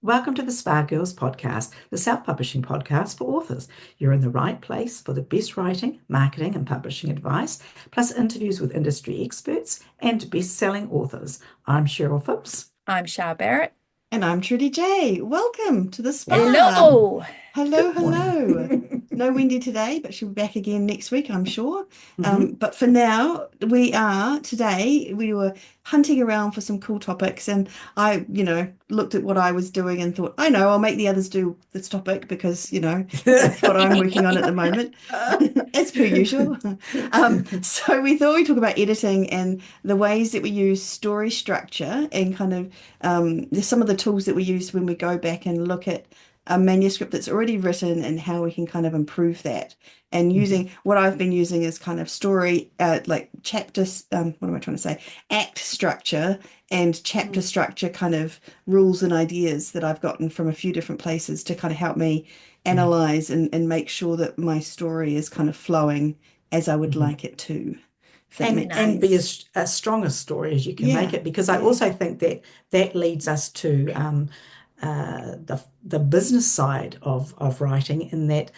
Welcome to the Spa Girls podcast, the self-publishing podcast for authors. You're in the right place for the best writing, marketing, and publishing advice, plus interviews with industry experts and best-selling authors. I'm Cheryl Phipps. I'm Shah Barrett. And I'm Trudy J. Welcome to the spa. Hello. Hello, Good hello. morning. No Wendy today, but she'll be back again next week, I'm sure. Mhm. But for now, today, we were hunting around for some cool topics, and I, looked at what I was doing and thought, I know, I'll make the others do this topic because, that's what I'm working on at the moment, as per usual. So we thought we'd talk about editing and the ways that we use story structure and kind of there's some of the tools that we use when we go back and look at a manuscript that's already written and how we can kind of improve that. And using what I've been using is kind of story, like chapter, what am I trying to say? Act structure and chapter structure kind of rules and ideas that I've gotten from a few different places to kind of help me analyze and make sure that my story is kind of flowing as I would Mhm. like it to, if that And makes and be sense. as strong a story as you can make Yeah, it, because I yeah. also think that that leads us to the business side of writing, in that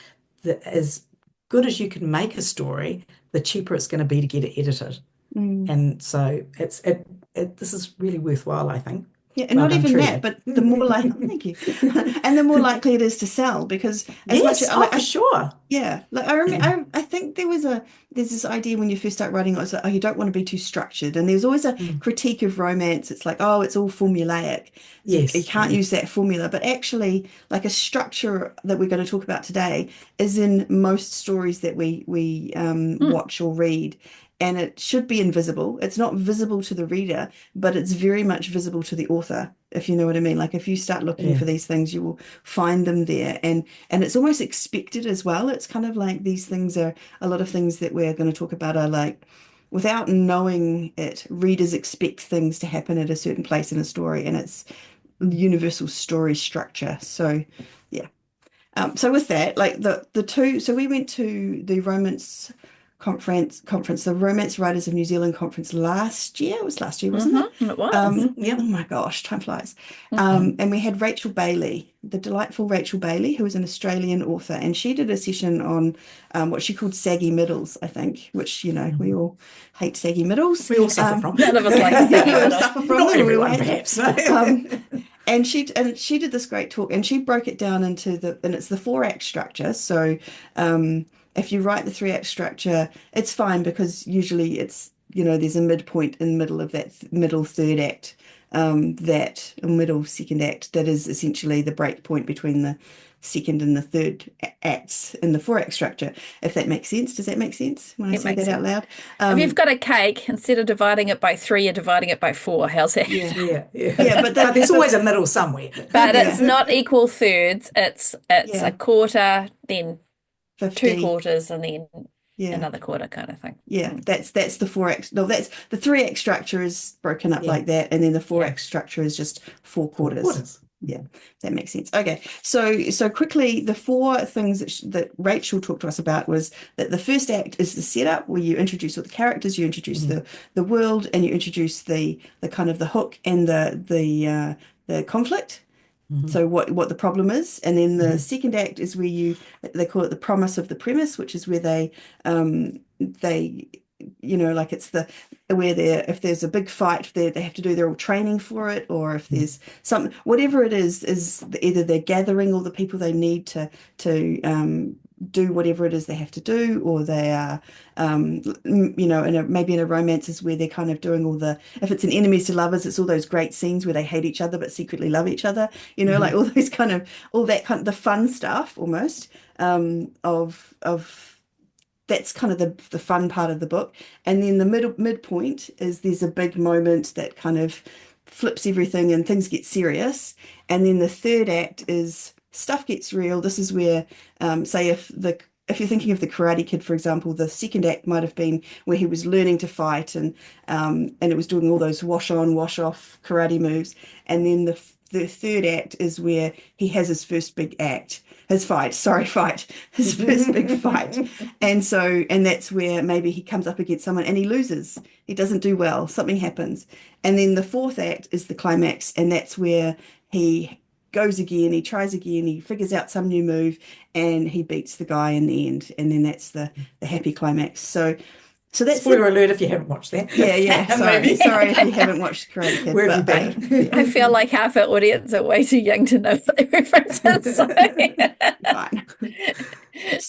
as good as you can make a story, the cheaper it's going to be to get it edited. Mm. And so this is really worthwhile, I think. Yeah, and Well not done, even that, Trudy. but the more like, thank you, and the more likely it is to sell because as much Yes, oh, like for sure. yeah, like I remember, I think there's this idea when you first start writing, it's like, oh, you don't want to be too structured, and there's always a Mm. critique of romance. It's like, oh, it's all formulaic, so you Yes, can't yeah. use that formula. But actually, like a structure that we're going to talk about today is in most stories that we Hmm. watch or read. And it should be invisible. It's not visible to the reader, but it's very much visible to the author, if you know what I mean. Like if you start looking Yeah. for these things, you will find them there. And it's almost expected as well. It's kind of like these things are a lot of things that we're going to talk about are like without knowing it, readers expect things to happen at a certain place in a story, and it's universal story structure. So yeah. So with that, like the two, so we went to the romance conference, the Romance Writers of New Zealand conference last year. It was last year, wasn't it? It was. Yep. Oh my gosh, time flies. Hmm. And we had Rachel Bailey, the delightful Rachel Bailey, who is an Australian author, and she did a session on what she called saggy middles, I think, which, we Mhm. all hate saggy middles. We all suffer Um, from. None of us like a yeah, saggy we all middle. suffer from Not them, we all everyone, hate them. perhaps. Um, and she did this great talk, and she broke it down into and it's the four act structure. So if you write the three act structure, it's fine because usually it's there's a midpoint in the middle of that middle third act, that middle second act that is essentially the break point between the second and the third acts in the four act structure. If that makes sense, does that make sense when I It say makes that out sense. loud? If you've Um, got a cake, instead of dividing it by three, you're dividing it by four. How's that? yeah, Yeah, yeah, yeah. but But there's but always a middle somewhere. But it's yeah, not equal thirds. It's a yeah, quarter, then two 50. quarters, and then Yeah. another quarter kind of thing. Yeah, Mm. that's the four X. No, that's the three X structure is broken up Yeah, like that, and then the four Yeah. X structure is just four four quarters. quarters. Yeah, that makes sense. Okay, so quickly, the four things that Rachel talked to us about was that the first act is the setup, where you introduce all the characters, you introduce Mhm. the world, and you introduce the kind of the hook and the conflict. Mhm. So what the problem is, and then the Mhm. second act is where they call it the promise of the premise, which is where they like it's the where they if there's a big fight they have to do, they're all training for it, or if Mhm. there's some whatever it is either they're gathering all the people they need to do whatever it is they have to do, or they are maybe in a romance is where they're kind of doing all the, if it's an enemies to lovers, it's all those great scenes where they hate each other but secretly love each other, like Mhm. all those kind of all that kind of the fun stuff almost, of that's kind of the fun part of the book. And then the midpoint is there's a big moment that kind of flips everything and things get serious. And then the third act is stuff gets real. This is where, say, if you're thinking of the Karate Kid, for example, the second act might have been where he was learning to fight and it was doing all those wash on, wash off karate moves. And then the third act is where he has his first big act, his fight, sorry, fight, his first big fight. And that's where maybe he comes up against someone and he loses. He doesn't do well. Something happens. And then the fourth act is the climax. And that's where he goes again, he tries again, he figures out some new move, and he beats the guy in the end, and then that's the happy climax. So that's Spoiler alert if you haven't watched that. yeah. Movie. Sorry if you haven't watched Karate Kid, Where have you but been? I feel like half our audience are way too young to know what the references. fine. Just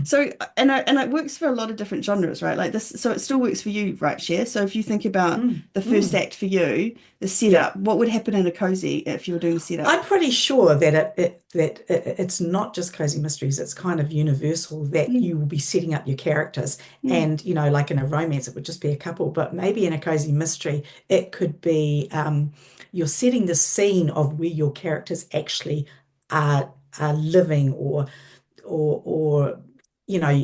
So, and it works for a lot of different genres, right? Like this, so it still works for you, right, Cher? So if you think about the first act for you, the Yeah. setup, what would happen in a cozy if you were doing the setup? I'm pretty sure that it's not just cozy mysteries. It's kind of universal that you will be setting up your characters, and like in a romance, it would just be a couple. But maybe in a cozy mystery, it could be you're setting the scene of where your characters actually are living, or you know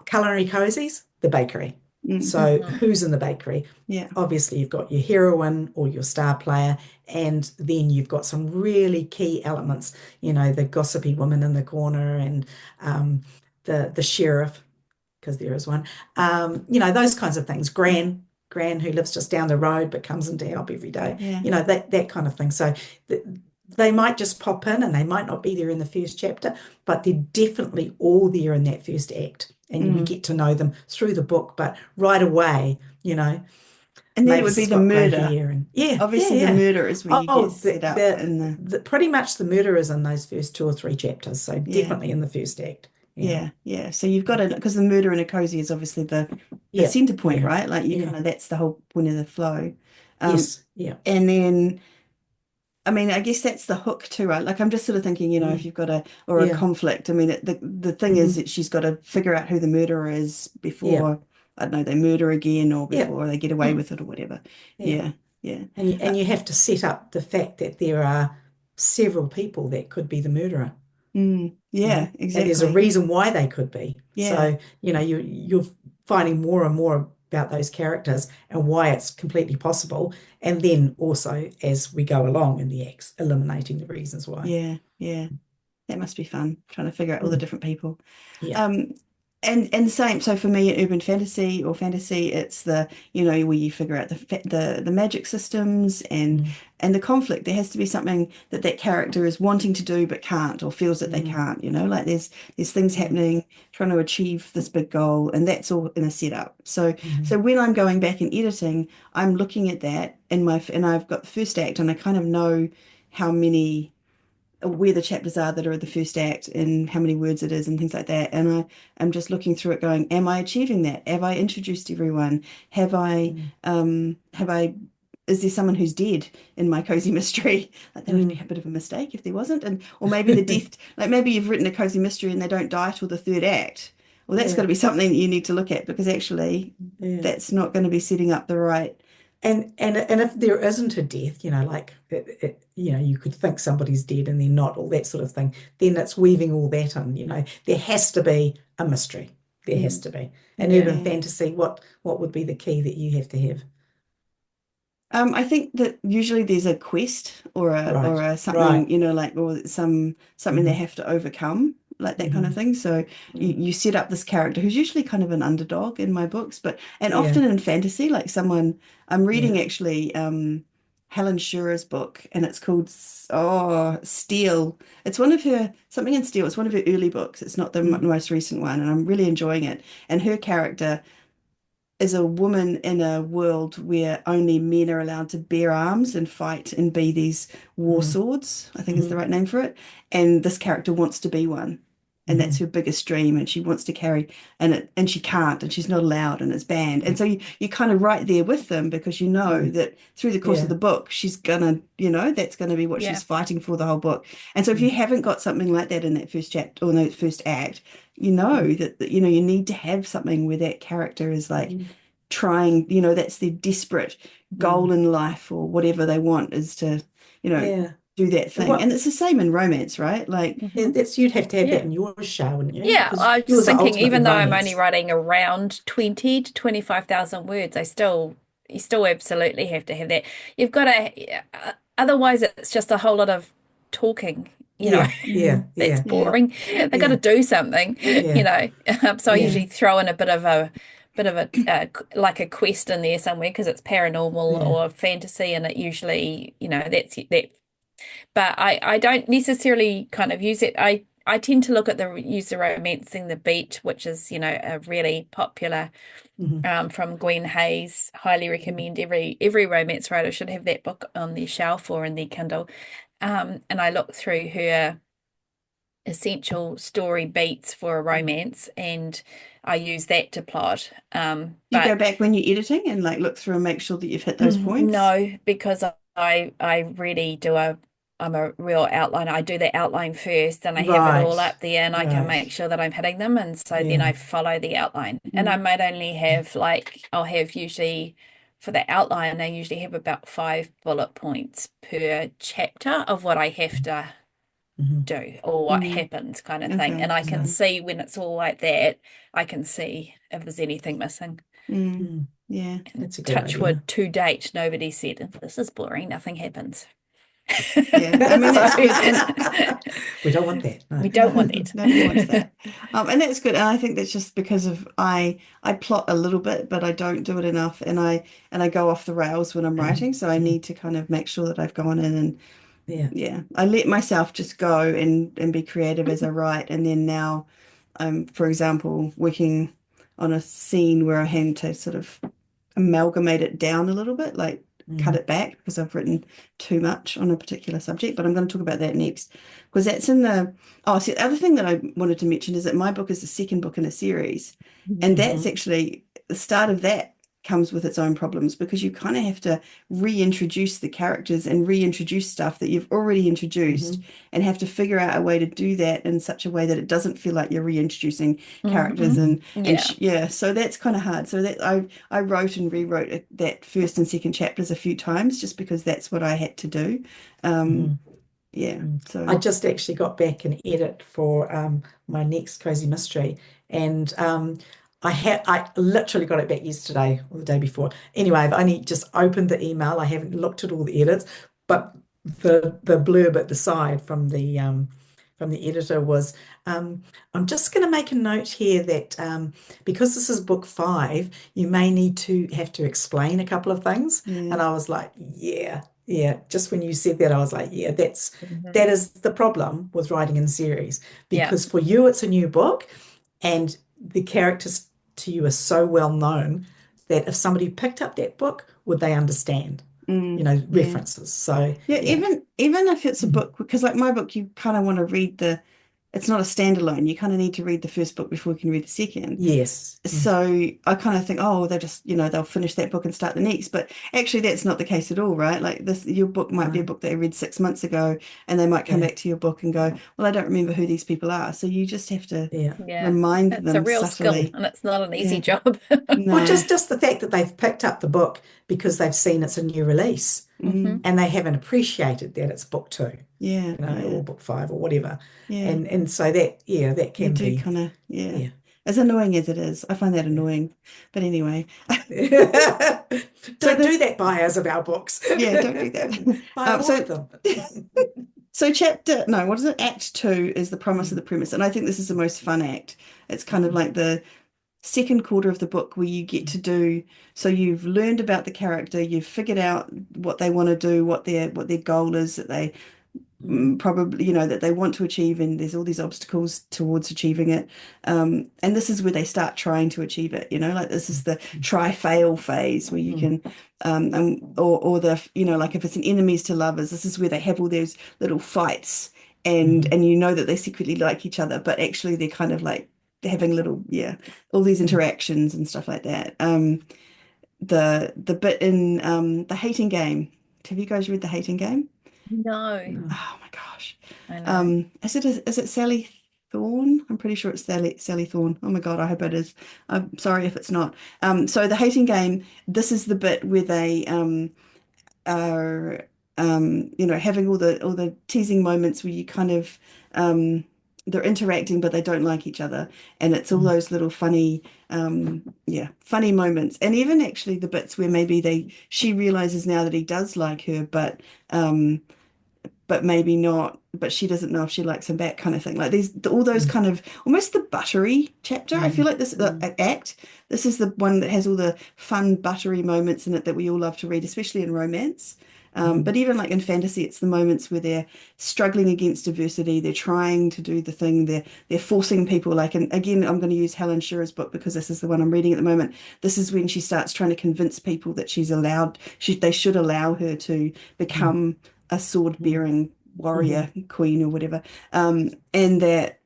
culinary cozies, the bakery. So who's in the bakery? Yeah. Obviously, you've got your heroine or your star player, and then you've got some really key elements, the gossipy woman in the corner, and the sheriff, because there is one, those kinds of things. Gran who lives just down the road but comes in to help every day, Yeah. that kind of thing. So they might just pop in and they might not be there in the first chapter, but they're definitely all there in that first act. And we get to know them through the book, but right away, And then it would Mavis be has the got grey murder. hair, and Obviously, the murder is where you Oh, get set up in the pretty much the murder is in those first 2 or 3 chapters, so definitely in the first act. Yeah, yeah. So you've got it because the murder in a cozy is obviously the yeah, center point, yeah, right? Like you yeah, kind of that's the whole point of the flow. yes, yeah, And then I mean, I guess that's the hook too, right? Like I'm just sort of thinking, if you've got a yeah, conflict, I mean, the thing is that she's got to figure out who the murderer is yeah, before, I don't know, they murder again or yeah, before they get away with it or whatever. yeah. Yeah, yeah. And you have to set up the fact that there are several people that could be the murderer. Yeah, And there's a exactly. reason why they could be. Yeah. So, you're finding more and more about those characters and why it's completely possible. And then also, as we go along in the acts, eliminating the reasons why. Yeah. That must be fun, trying to figure out all the different people. Yeah. Um, and same. So for me, urban fantasy or fantasy, it's where you figure out the magic systems and the conflict. There has to be something that character is wanting to do but can't, or feels that they can't. Like there's things happening, trying to achieve this big goal, and that's all in a setup. So when I'm going back and editing, I'm looking at that and I've got the first act, and I kind of know how many where the chapters are that are the first act and how many words it is and things like that. And I'm just looking through it going, am I achieving that? Have I introduced everyone? Have I is there someone who's dead in my cozy mystery? Like that would be a bit of a mistake if there wasn't. Or maybe the death, like maybe you've written a cozy mystery and they don't die till the third act. Well, that's got to be something that you need to look at because actually that's not going to be setting up the right. And if there isn't a death, like you could think somebody's dead and they're not, all that sort of thing, then it's weaving all that in, there has to be a mystery. There has to be. And urban fantasy, what would be the key that you have to have? I think that usually there's a quest or a something, right. or something they have to overcome, like that kind of thing. So you set up this character who's usually kind of an underdog in my books, and often in fantasy, like someone I'm reading actually Helen Scheurer's book, and it's called Steel. It's one of her something in Steel. It's one of her early books. It's not the most recent one, and I'm really enjoying it. And her character is a woman in a world where only men are allowed to bear arms and fight and be these war swords, I think is the right name for it. And this character wants to be one. And that's her biggest dream. And she wants to carry and she can't, and she's not allowed, and it's banned. And so you kind of right there with them because you know that through the course of the book, she's gonna, that's gonna be what she's fighting for the whole book. And so if you haven't got something like that in that first chapter or no first act, that you need to have something where that character is like trying, that's their desperate goal in life or whatever they want is to, do that thing. And it's the same in romance, right? Like you'd have to have that in your show, wouldn't you? Yeah, Because I was yours just are thinking, ultimately even though I'm romance. only writing around 20 to 25,000 words, you still absolutely have to have that. You've got to, otherwise it's just a whole lot of talking, that's boring. They've got to do something, So I usually throw in a bit of a bit of a like a quest in there somewhere because it's paranormal Yeah. or fantasy, and it usually, that's that. But I don't necessarily kind of use it. I tend to use the Romancing the Beat, which is, a really popular from Gwen Hayes. Highly recommend every romance writer should have that book on their shelf or in their Kindle. And I look through her essential story beats for a romance, and I use that to plot. You go But back when you're editing and like look through and make sure that you've hit those points? no, because I really I'm a real outliner. I do the outline first and I have it all Right. up there and I can make Right. sure that I'm hitting them. And so then Yeah. I follow the outline. And I might only have I'll have usually for the outline, I usually have about 5 bullet points per chapter of what I have to do or what happens kind of thing. And Okay. I can see when it's all like that, I can see if there's anything missing. Yeah. That's a good Touch idea. wood, to date, nobody said, this is boring, nothing happens. Yeah. I mean, that's good. So We don't want that. No. we don't want that. Nobody wants that. And that's good. And I think that's just because of I plot a little bit, but I don't do it enough, and I go off the rails when I'm writing. So I need to kind of make sure that I've gone in and Yeah. I let myself just go and be creative as I write. And then now I'm, for example, working on a scene where I had to sort of amalgamate it down a little bit, like cut it back because I've written too much on a particular subject. But I'm going to talk about that next because that's in the see, the other thing that I wanted to mention is that my book is the second book in a series, and that's actually the start of that comes with its own problems because you kind of have to reintroduce the characters and reintroduce stuff that you've already introduced and have to figure out a way to do that in such a way that it doesn't feel like you're reintroducing characters Yeah. so that's kind of hard. So that I wrote and rewrote that first and second chapters a few times just because that's what I had to do. Yeah. So I just actually got back an edit for my next cozy mystery, and I literally got it back yesterday or the day before. Anyway, I've only just opened the email. I haven't looked at all the edits, but the blurb at the side from the editor was, I'm just going to make a note here that because this is book 5, you may need to have to explain a couple of things. And I was like, yeah. Just when you said that, I was like, yeah, that is the problem with writing in series, because for you it's a new book and the characters to you are so well known that if somebody picked up that book, would they understand, references? So yeah, even if it's a book, because like my book, you kind of want to read it's not a standalone. You kind of need to read the first book before you can read the second. yes. So I kind of think, oh, they'll just, they'll finish that book and start the next. But actually, that's not the case at all, right? Like your book might be a book that I read 6 months ago, and they might come back to your book and go, well, I don't remember who these people are. So you just have to remind It's them a real subtly. skill and it's not an easy job. Well, No. just the fact that they've picked up the book because they've seen it's a new release and they haven't appreciated that it's book 2, Yeah. or book 5 or whatever. Yeah. And so that You can do be kind of, as annoying as it is. I find that annoying. But anyway. Don't do that, buyers of our books. Yeah, don't do that. Buy all of them. So what is it? Act 2 is the promise of the premise. And I think this is the most fun act. It's kind of like the second quarter of the book where you get to do, so you've learned about the character, you've figured out what they want to do, what their goal is that they probably, that they want to achieve, and there's all these obstacles towards achieving it. And this is where they start trying to achieve it, like this is the try fail phase where you can or the, like if it's an enemies to lovers, this is where they have all those little fights and that they secretly like each other, but actually they're kind of like having little all these interactions and stuff like that. The bit in the hating game, have you guys read the hating game? No. Oh my gosh. I know. Is it Sally Thorne? I'm pretty sure it's Sally Thorne. Oh my God, I hope it is. I'm sorry if it's not. So the hating game, this is the bit where they are having all the teasing moments where you kind of they're interacting but they don't like each other, and it's all those little funny funny moments, and even actually the bits where maybe she realizes now that he does like her, but but maybe not, but she doesn't know if she likes him back kind of thing. Like these, all those kind of almost the buttery chapter. I feel like this act, this is the one that has all the fun buttery moments in it that we all love to read, especially in romance. But even like in fantasy, it's the moments where they're struggling against adversity. They're trying to do the thing. They're forcing people. Like, and again, I'm going to use Helen Shearer's book because this is the one I'm reading at the moment. This is when she starts trying to convince people that they should allow her to become a sword-bearing warrior queen or whatever, and that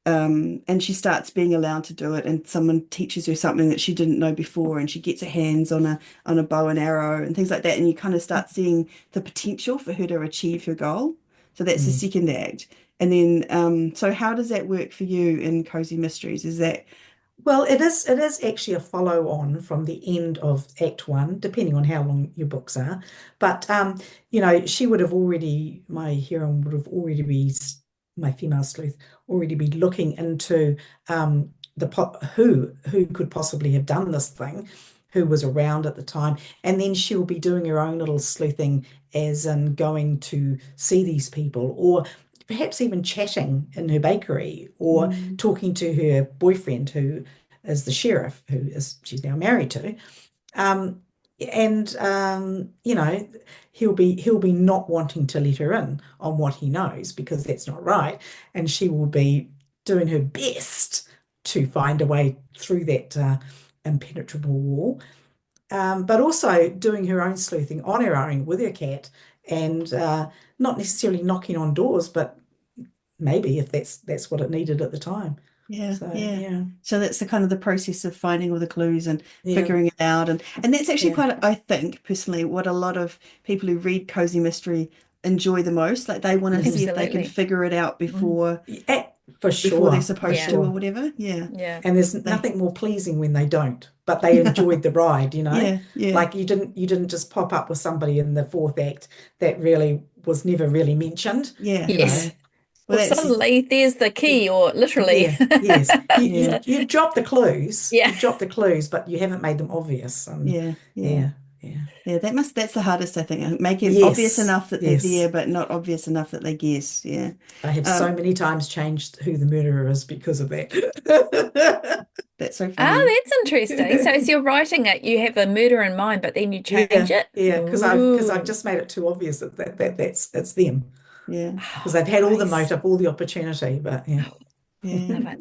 and she starts being allowed to do it, and someone teaches her something that she didn't know before, and she gets her hands on a bow and arrow and things like that, and you kind of start seeing the potential for her to achieve her goal. So that's the second act. And then so how does that work for you in Cozy Mysteries? Is that Well, it is actually a follow on from the end of Act One, depending on how long your books are. But she would have already, my heroine would have already be, my female sleuth, already be looking into who could possibly have done this thing, who was around at the time, and then she'll be doing her own little sleuthing, as in going to see these people, or perhaps even chatting in her bakery, or talking to her boyfriend, who is the sheriff, she's now married to. Um, and he'll be not wanting to let her in on what he knows, because that's not right. And she will be doing her best to find a way through that impenetrable wall. But also doing her own sleuthing on her own with her cat, and not necessarily knocking on doors, but maybe if that's what it needed at the time. Yeah, So yeah. So that's the kind of the process of finding all the clues and yeah, figuring it out. And that's actually yeah, quite, I think, personally, what a lot of people who read cozy mystery enjoy the most. Like they want to see if they can Absolutely. figure it out before yeah, for they're sure, for supposed Yeah. to or sure. whatever. Yeah. Yeah. And there's They nothing more pleasing when they don't, but they enjoyed the ride, yeah, yeah, Like you didn't just pop up with somebody in the fourth act that really was never really mentioned, yeah, you know. yeah. Yes. Well, Or that's suddenly there's the key, or literally. Yeah, yes. You yeah, you you've dropped the clues. Yeah. You've dropped the clues, but you haven't made them obvious. And yeah, yeah. yeah, yeah. Yeah, that's the hardest, I think. Make it obvious Yes, enough that they're there, yes. but not obvious enough that they guess. Yeah. I have so Um, many times changed who the murderer is because of that. that's so Ah, funny. that's interesting. So as you're writing it, you have a murder in mind, but then you change Yeah, it. yeah, because I've Ooh. just made it too obvious that's it's them, Yeah, because Oh, they've had all the nice. motive, all the opportunity, but yeah. yeah. Love it.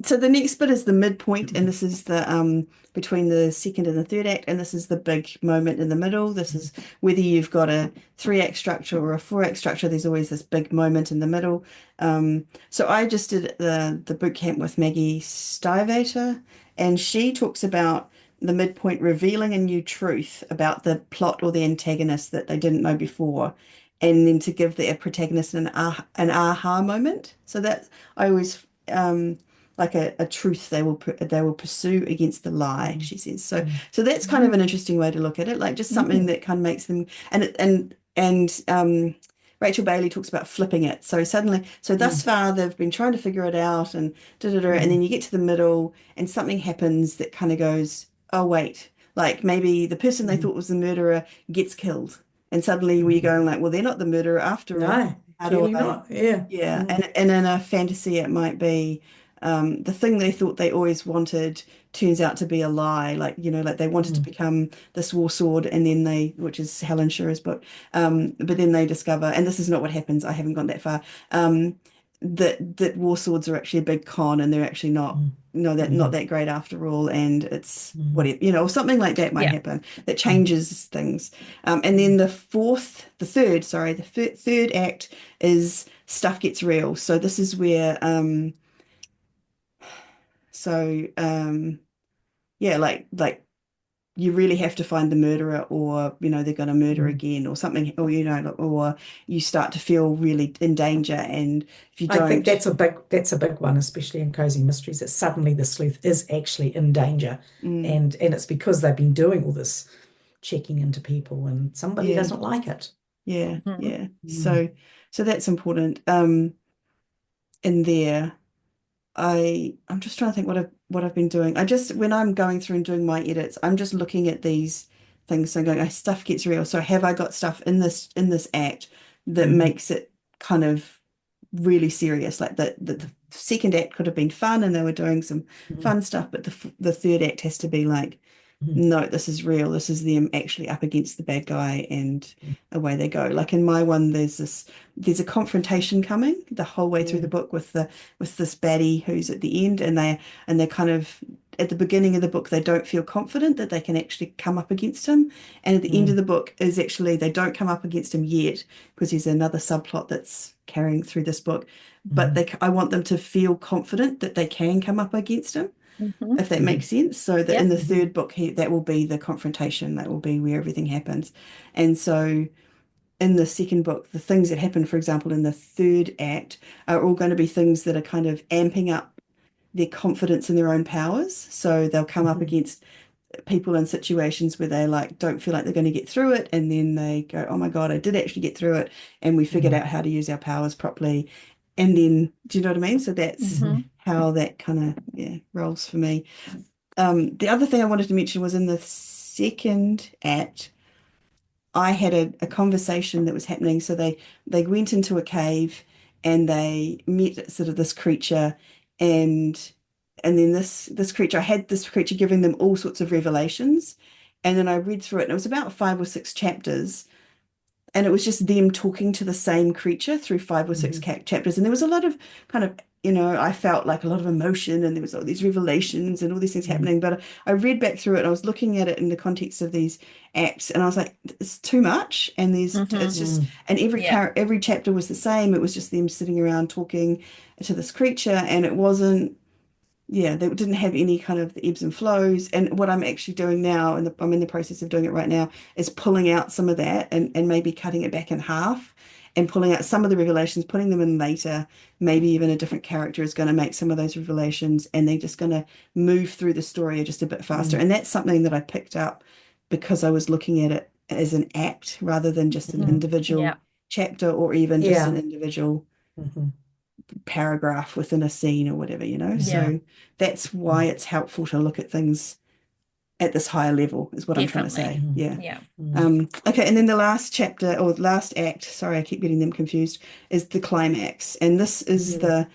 So the next bit is the midpoint, and this is the between the second and the third act, and this is the big moment in the middle. This is whether you've got a 3-act structure or a 4-act structure, there's always this big moment in the middle. So I just did the boot camp with Maggie Stivater, and she talks about the midpoint revealing a new truth about the plot or the antagonist that they didn't know before, and then to give the protagonist an aha moment. So that I always like a truth they will pursue against the lie, she says. So that's kind of an interesting way to look at it, like just something that kind of makes them and Rachel Bailey talks about flipping it. So suddenly, so thus far they've been trying to figure it out and and then you get to the middle and something happens that kind of goes, oh wait, like maybe the person they thought was the murderer gets killed. And suddenly we're going like, well, they're not the murderer after all. No, How do clearly I? not. Yeah. Yeah, and in a fantasy, it might be the thing they thought they always wanted turns out to be a lie. Like, like they wanted to become this war sword, and then which is Helen Shearer's book, but then they discover, and this is not what happens. I haven't gone that far. That war swords are actually a big con, and they're actually not. No, that not that great after all, and it's whatever, something like that might Yeah. happen that changes things. And then the third act is stuff gets real. So this is where yeah, like you really have to find the murderer, or they're going to murder again or something, or or you start to feel really in danger, and if you I think don't that's a big one, especially in cozy mysteries, that suddenly the sleuth is actually in danger. mm, And it's because they've been doing all this checking into people, and somebody yeah, doesn't like it. yeah, Mhm. yeah, Mm. so that's important in there. I'm just trying to think what I've been doing. I just when I'm going through and doing my edits, I'm just looking at these things and going, stuff gets real. So have I got stuff in this act that makes it kind of really serious. Like the second act could have been fun and they were doing some fun stuff, but the third act has to be like, no, this is real. This is them actually up against the bad guy, and away they go. Like in my one, there's a confrontation coming the whole way through the book with this baddie who's at the end, and they're kind of at the beginning of the book they don't feel confident that they can actually come up against him, and at the end of the book is actually they don't come up against him yet because there's another subplot that's carrying through this book, but I want them to feel confident that they can come up against him. If that makes sense. So that in the third book, that will be the confrontation. That will be where everything happens. And so in the second book, the things that happen, for example, in the third act are all going to be things that are kind of amping up their confidence in their own powers. So they'll come up against people in situations where they like don't feel like they're going to get through it, and then they go, oh my God, I did actually get through it, and we figured out how to use our powers properly. And then, do you know what I mean? So that's how that kind of rolls for me. The other thing I wanted to mention was in the second act, I had a conversation that was happening. So they went into a cave and they met sort of this creature, and then this creature, I had this creature giving them all sorts of revelations, and then I read through it, and it was about 5 or 6 chapters. And it was just them talking to the same creature through 5 or 6 chapters. And there was a lot of kind of, I felt like a lot of emotion, and there was all these revelations and all these things happening. But I read back through it and I was looking at it in the context of these acts, and I was like, it's too much. And it's just, and every chapter was the same. It was just them sitting around talking to this creature, and it wasn't, they didn't have any kind of the ebbs and flows. And what I'm actually doing now, and I'm in the process of doing it right now, is pulling out some of that and maybe cutting it back in half and pulling out some of the revelations, putting them in later. Maybe even a different character is going to make some of those revelations, and they're just going to move through the story just a bit faster. And that's something that I picked up because I was looking at it as an act rather than just an individual chapter, or even just an individual paragraph within a scene or whatever, So that's why it's helpful to look at things at this higher level, is what I'm trying to say. Okay, and then the last chapter, or last act, sorry, I keep getting them confused, is the climax. And this is the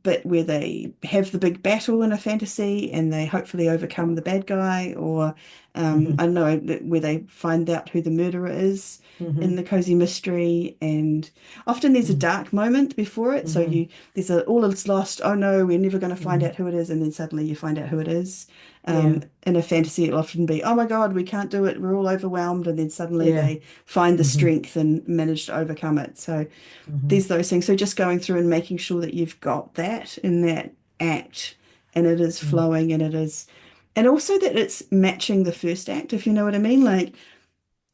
bit where they have the big battle in a fantasy and they hopefully overcome the bad guy, or I don't know, where they find out who the murderer is in the cozy mystery. And often there's a dark moment before it, so there's all is lost, oh no, we're never going to find out who it is, and then suddenly you find out who it is. In a fantasy it'll often be, oh my God, we can't do it, we're all overwhelmed, and then suddenly they find the strength and manage to overcome it. So there's those things. So just going through and making sure that you've got that in that act, and it is flowing, and it is, and also that it's matching the first act, if you know what I mean. Like,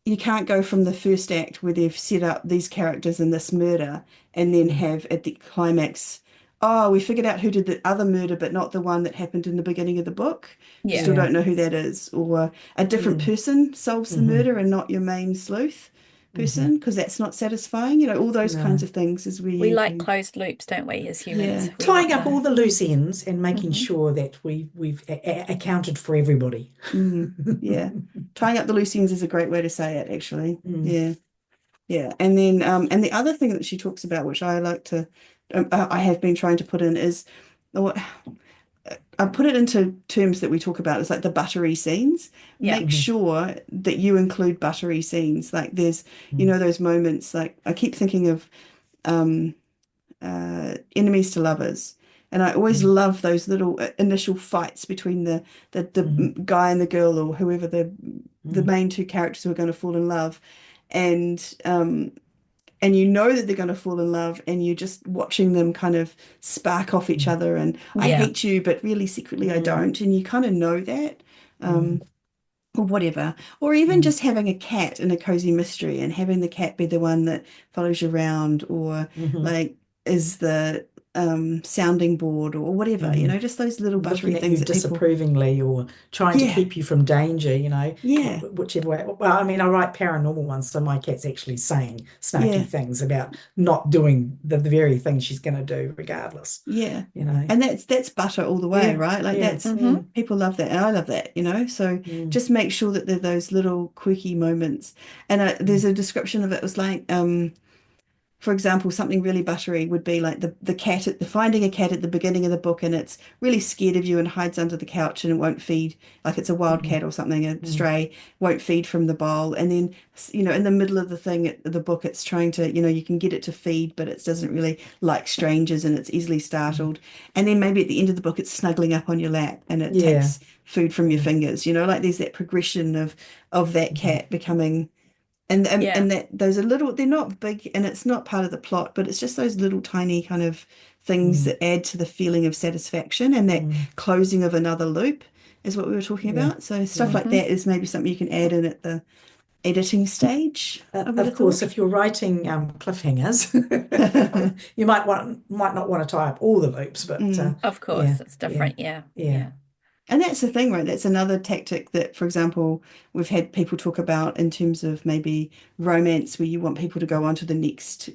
you can't go from the first act where they've set up these characters in this murder and then have at the climax, oh, we figured out who did the other murder, but not the one that happened in the beginning of the book. You still don't know who that is. Or a different person solves the murder and not your main sleuth person, because that's not satisfying. All those kinds of things is where we like closed loops, don't we, as humans? Yeah. Tying up all the loose ends and making sure that we've accounted for everybody. Yeah. Tying up the loose ends is a great way to say it, actually. Yeah. And then and the other thing that she talks about, which I like to I have been trying to put in, is I put it into terms that we talk about. It's like the buttery scenes. Make sure that you include buttery scenes. Like there's, those moments, like I keep thinking of enemies to lovers. And I always love those little initial fights between the guy and the girl, or whoever the main two characters who are going to fall in love. And you know that they're going to fall in love, and you're just watching them kind of spark off each other, and I hate you, but really secretly I don't. And you kind of know that, or whatever. Or even just having a cat in a cozy mystery and having the cat be the one that follows you around, or like is the sounding board or whatever, just those little buttery looking at things you that people, disapprovingly, or trying to keep you from danger, Yeah. whichever way. Well, I mean, I write paranormal ones, so my cat's actually saying snarky things about not doing the very thing she's going to do regardless. And that's butter all the way, right? Like that's people love that, and I love that, so just make sure that there are those little quirky moments. And there's a description of it was like for example, something really buttery would be like the cat the finding a cat at the beginning of the book, and it's really scared of you and hides under the couch and it won't feed, like it's a wild cat or something, a stray, won't feed from the bowl. And then, in the middle of the book, it's trying to, you can get it to feed, but it doesn't really like strangers and it's easily startled. And then maybe at the end of the book, it's snuggling up on your lap and it takes food from your fingers, like there's that progression of that cat becoming. And that those are little, they're not big and it's not part of the plot, but it's just those little tiny kind of things that add to the feeling of satisfaction, and that closing of another loop is what we were talking about. So stuff like that is maybe something you can add in at the editing stage. Of course, if you're writing cliffhangers, you might not want to tie up all the loops, but of course, it's different. Yeah. And that's the thing, right? That's another tactic that, for example, we've had people talk about in terms of maybe romance, where you want people to go on to the next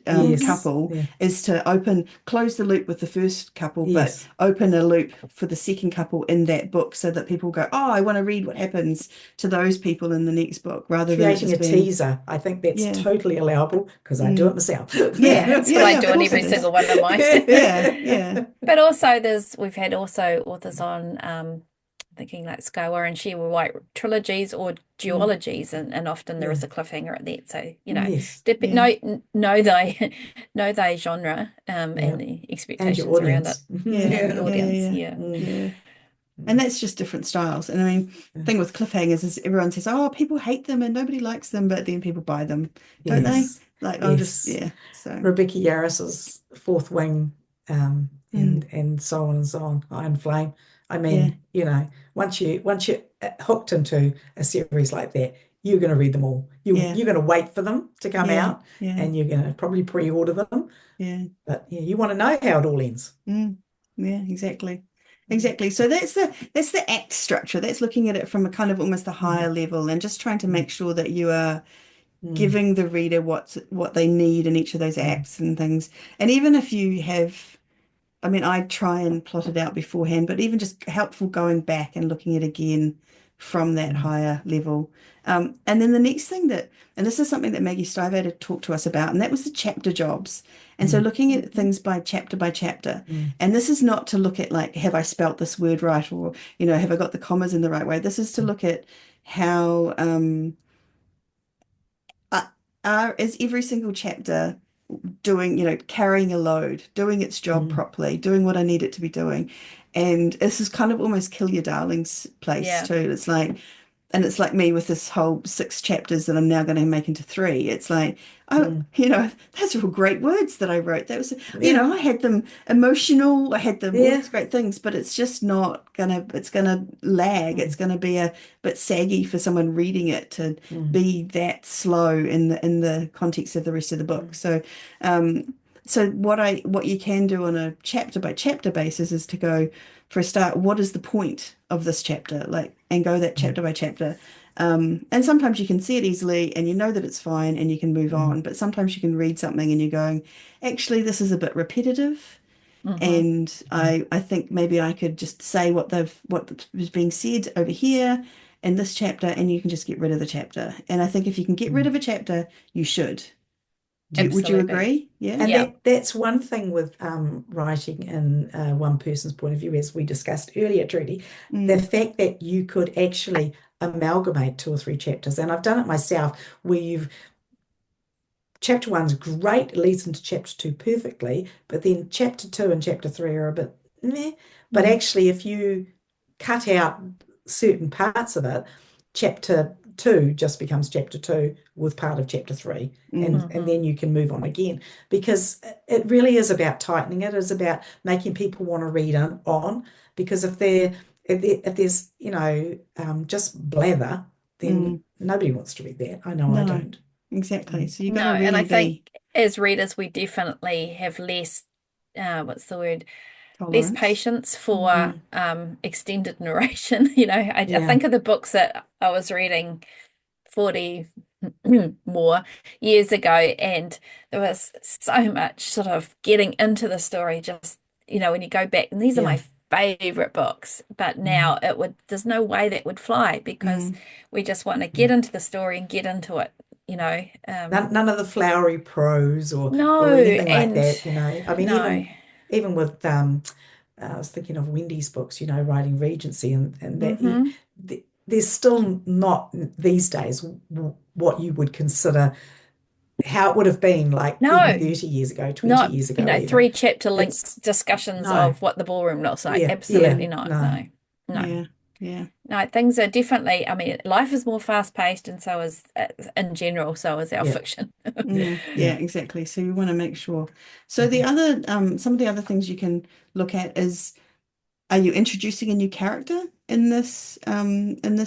couple, is to close the loop with the first couple, but open a loop for the second couple in that book, so that people go, oh, I want to read what happens to those people in the next book, rather than creating a teaser. I think that's totally allowable, because I do it myself. That's what I do on every single one of mine. But also we've had authors on thinking like Scheuerer, and she will write trilogies or duologies, and often there is a cliffhanger at that. So know thy genre and the expectations around it. And the audience. And that's just different styles. And I mean, the thing with cliffhangers is everyone says, oh, people hate them and nobody likes them, but then people buy them, don't they? Like, So Rebecca Yarris's Fourth Wing, and so on and so on, Iron Flame. I mean, once you're hooked into a series like that, you're going to read them all. You're going to wait for them to come out, and you're going to probably pre-order them. But you want to know how it all ends. Yeah, exactly. So that's the act structure. That's looking at it from a kind of almost a higher level, and just trying to make sure that you are giving the reader what they need in each of those acts and things. And even if you have, I mean, I try and plot it out beforehand, but even just helpful going back and looking at it again from that higher level. And then the next thing and this is something that Maggie Stivater talked to us about, and that was the chapter jobs. And so looking at things by chapter. And this is not to look at like, have I spelt this word right? Or, have I got the commas in the right way? This is to look at how, is every single chapter doing, carrying a load, doing its job properly, doing what I need it to be doing. And this is kind of almost kill your darlings place too. It's like, and it's like me with this whole 6 chapters that I'm now going to make into 3. It's like, those are all great words that I wrote. That was, I had them emotional, I had them all these great things, but it's just not it's gonna lag. It's gonna be a bit saggy for someone reading it to be that slow in the context of the rest of the book. So what you can do on a chapter by chapter basis is to go, for a start, what is the point of this chapter? And go that chapter by chapter. And sometimes you can see it easily and you know that it's fine and you can move on. But sometimes you can read something and you're going, actually, this is a bit repetitive. And I think maybe I could just say what was being said over here in this chapter, and you can just get rid of the chapter. And I think if you can get rid of a chapter, you should. Would you agree? Yeah. And that's one thing with writing in one person's point of view, as we discussed earlier, Trudy, the fact that you could actually amalgamate 2 or 3 chapters. And I've done it myself, where chapter 1's great, it leads into chapter 2 perfectly, but then chapter 2 and chapter 3 are a bit meh. But actually, if you cut out certain parts of it, chapter 2 just becomes chapter 2 with part of chapter 3, and then you can move on again, because it really is about tightening it. It's about making people want to read on, because if there's just blather, then nobody wants to read that. I know I don't. Exactly. So you got to really and I think as readers we definitely have less what's the word? Less patience for extended narration. I think of the books that I was reading 40 more years ago, and there was so much sort of getting into the story, just when you go back, and these are my favorite books, but now there's no way that would fly, because we just want to get into the story and get into it you know. None of the flowery prose No, or anything like and that, I mean, no. even with I was thinking of Wendy's books, writing Regency, and that there's still not these days what you would consider how it would have been like even No, 30 years ago, 20 not, years ago even. 3 chapter It's length discussions no, of what the ballroom looks like. yeah, Absolutely not. no. No, no. Yeah, yeah. No, things are definitely, I mean, life is more fast-paced, and so is, in general, so is our Yeah, fiction. Yeah, yeah. exactly. So you want to make sure. So the Mhm. other, some of the other things you can look at is, are you introducing a new character in this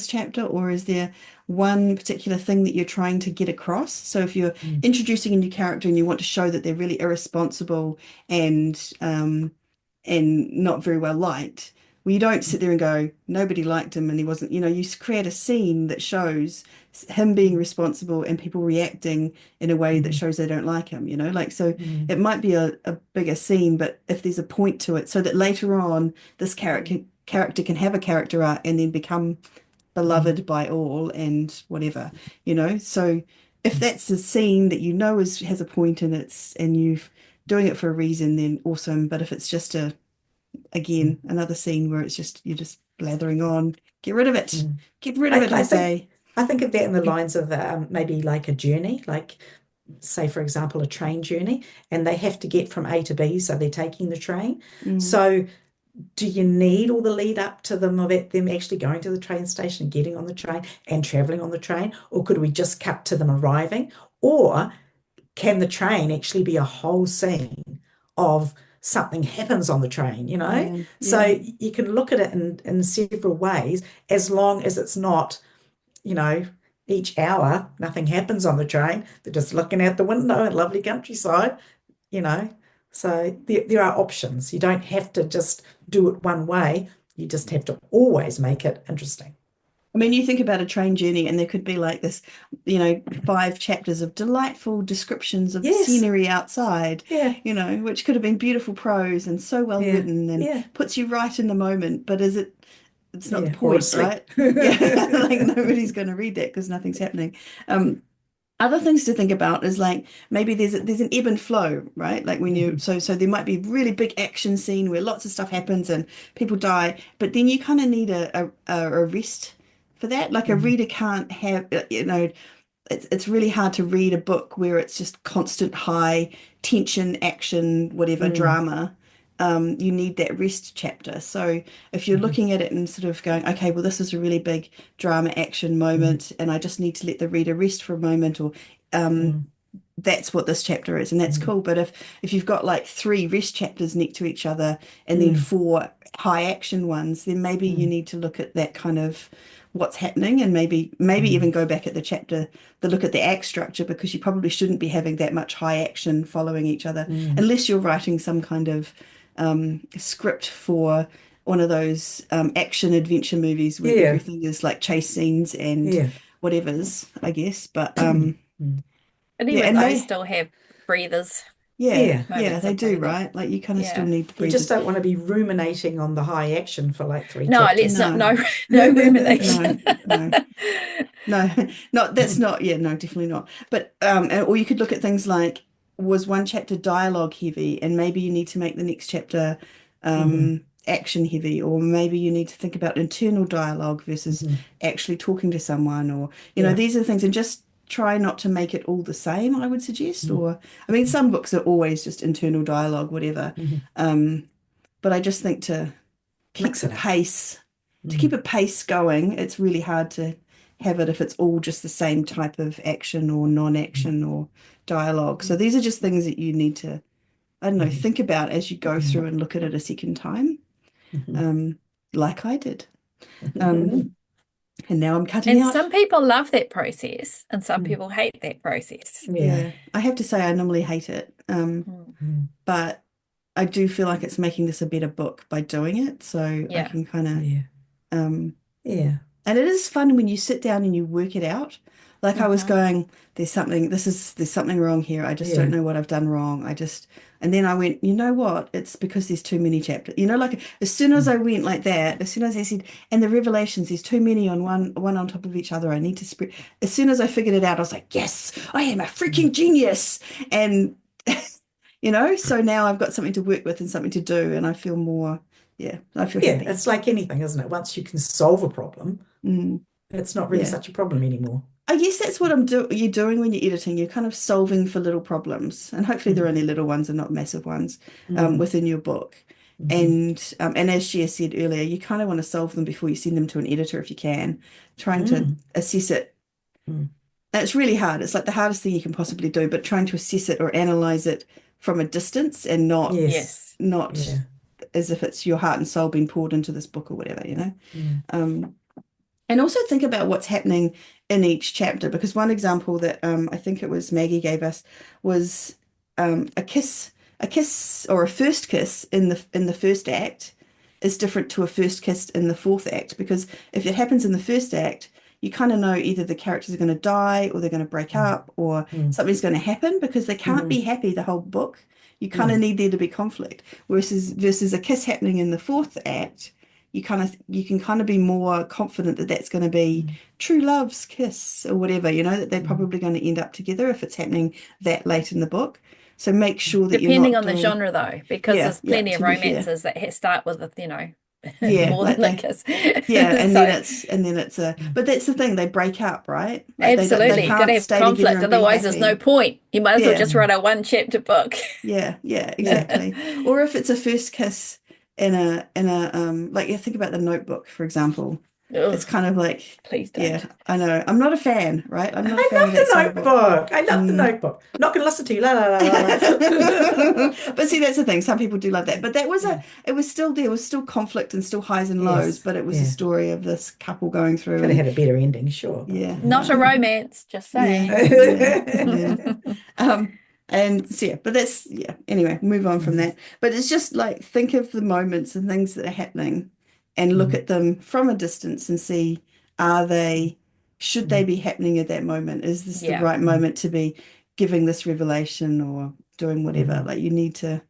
chapter, or is there one particular thing that you're trying to get across? So if you're Mm, introducing a new character and you want to show that they're really irresponsible and not very well liked, well, you don't sit there and go, nobody liked him and he wasn't, you create a scene that shows him being mm, responsible and people reacting in a way that mhm, shows they don't like him, like so mm, it might be a bigger scene, but if there's a point to it so that later on this character can have a character arc and then become mm, beloved by all and whatever, so if mm, that's a scene that has a point and you're doing it for a reason, then awesome. But if it's just mm, again another scene where you're just blathering on, get rid of it, mm. get rid of it, I I think say. I think of that in the lines of maybe like a journey, like say for example a train journey, and they have to get from A to B, so they're taking the train. Mm, So do you need all the lead up to them actually going to the train station and getting on the train and traveling on the train, or could we just cut to them arriving? Or can the train actually be a whole scene of something happens on the train, yeah, So yeah, you can look at it in several ways, as long as it's not, you know, each hour nothing happens on the train. They're just looking out the window in lovely countryside, you know. So there are options. You don't have to just do it one way. You just have to always make it interesting. I mean, you think about a train journey, and there could be like this, 5 chapters of delightful descriptions of the Yes. scenery outside, Yeah. which could have been beautiful prose and so well Yeah. written and Yeah. puts you right in the moment. But it's not the Yeah. Or point, asleep. right? Yeah, like nobody's going to read that because nothing's happening. Other things to think about is like maybe there's an ebb and flow, right? Like when you Mhm. so there might be a really big action scene where lots of stuff happens and people die, but then you kind of need a rest for that. Like a Mhm. reader can't have, it's really hard to read a book where it's just constant high tension, action, whatever, Mm. drama. You need that rest chapter. So if you're Mhm. looking at it and sort of going, okay, well, this is a really big drama action Mm. moment, and I just need to let the reader rest for a moment, or um, Mm. that's what this chapter is, and that's Mhm. cool. But if you've got like 3 rest chapters next to each other and then Mm. 4 high action ones, then maybe you Mm. need to look at that kind of what's happening, and maybe even Mm. go back at the look at the act structure, because you probably shouldn't be having that much high action following each other Mm. unless you're writing some kind of script for one of those action adventure movies where Yeah. everything is like chase scenes and Yeah. whatever's, I guess. But Mm. And yeah, even and those still have breathers, yeah, Yeah. yeah, moments they of do, breathing. right? Like you kind of still Yeah. need the You just breathers. don't want to be ruminating on the high action for like three No, let's chapters. not, No, no, no no, rumination. no. No, not that's not, yeah, no, definitely not. But or you could look at things like, was one chapter dialogue heavy, and maybe you need to make the next chapter Hmm. action heavy, or maybe you need to think about internal dialogue versus Hmm. actually talking to someone, or Yeah. these are the things, and just try not to make it all the same, I would suggest. Mm. Or I mean, some books are always just internal dialogue, whatever. Hmm. Um, but I just think to keep Mix the it up. pace to keep Mm. a pace going, it's really hard to have it if it's all just the same type of action or non-action or dialogue. So these are just things that you need to, I don't know, Hmm. think about as you go through and look at it a second time, Hmm. um, like I did. Hmm. Um, and now I'm cutting And out. some people love that process, and some Mm. people hate that process. Yeah. Yeah, I have to say I normally hate it, Mm. Mm. but I do feel like it's making this a better book by doing it. So I Yeah. can kind of, Yeah. um, Yeah. and it is fun when you sit down and you work it out. Like I was going, there's something wrong here. I just don't Yeah. know what I've done wrong. And then I went, you know what? It's because there's too many chapters. You know, like as soon as I went like that, as soon as I said, and the revelations, there's too many on one on top of each other. I need to spread. As soon as I figured it out, I was like, yes, I am a freaking genius. And so now I've got something to work with and something to do, and I feel more, I feel Yeah, happy. it's like anything, isn't it? Once you can solve a problem, Mm, it's not really yeah. such a problem anymore. I guess that's what you're doing when you're editing. You're kind of solving for little problems, and hopefully they're Mm, only little ones and not massive ones mm, within your book. mhm, And as Shia said earlier, you kind of want to solve them before you send them to an editor if you can, trying to mm, assess it. mm, And it's really hard. It's like the hardest thing you can possibly do, but trying to assess it or analyze it from a distance and not yes. Yes. not Yeah. as if it's your heart and soul being poured into this book or whatever, you know. Mm, Um, And also think about what's happening in each chapter, because one example that I think it was Maggie gave us was a kiss or a first kiss in the first act is different to a first kiss in the fourth act, because if it happens in the first act, you kind of know either the characters are going to die or they're going to break mm, up or mm, something's going to happen because they can't be mhm, happy the whole book. You kind of mm, need there to be conflict. Versus a kiss happening in the fourth act, you can kind of be more confident that that's going to be mm, true love's kiss or whatever, that they're mm, probably going to end up together if it's happening that late in the book. So make sure that you're Depending not on the doing, genre, though, because yeah, there's yeah, plenty of to be fair. romances that start with, Yeah, more like than a they, kiss. yeah, So, and then it's mm. but that's the thing, they break up, right? Like they absolutely, you've got to can't have stay together conflict. and be Otherwise, there's no happy. point. You might as well Yeah, just Mm. write a one chapter book. yeah, Yeah. exactly. Or if it's a first kiss in a like you think about The Notebook, for example. It's Ugh, kind of like, please yeah, don't. I know. I'm not a fan, right? I'm not a I fan of love that the sort of book. notebook. I love the Mm. notebook. Not going to listen to you. La la la la la. But see, that's the thing. Some people do love that. But Yeah. it was still there was still conflict and still highs and lows. Yes. But it was a Yeah. story of this couple going through, Could have and had a better ending, sure, but yeah, Not a romance, just yeah, saying. yeah. And so yeah, but that's yeah. Anyway, move on from Mm, that. But it's just like think of the moments and things that are happening, and look mm, at them from a distance and see are they should they mm, be happening at that moment? Is this the Yeah. right mm, moment to be giving this revelation or doing whatever? mm, Like you need to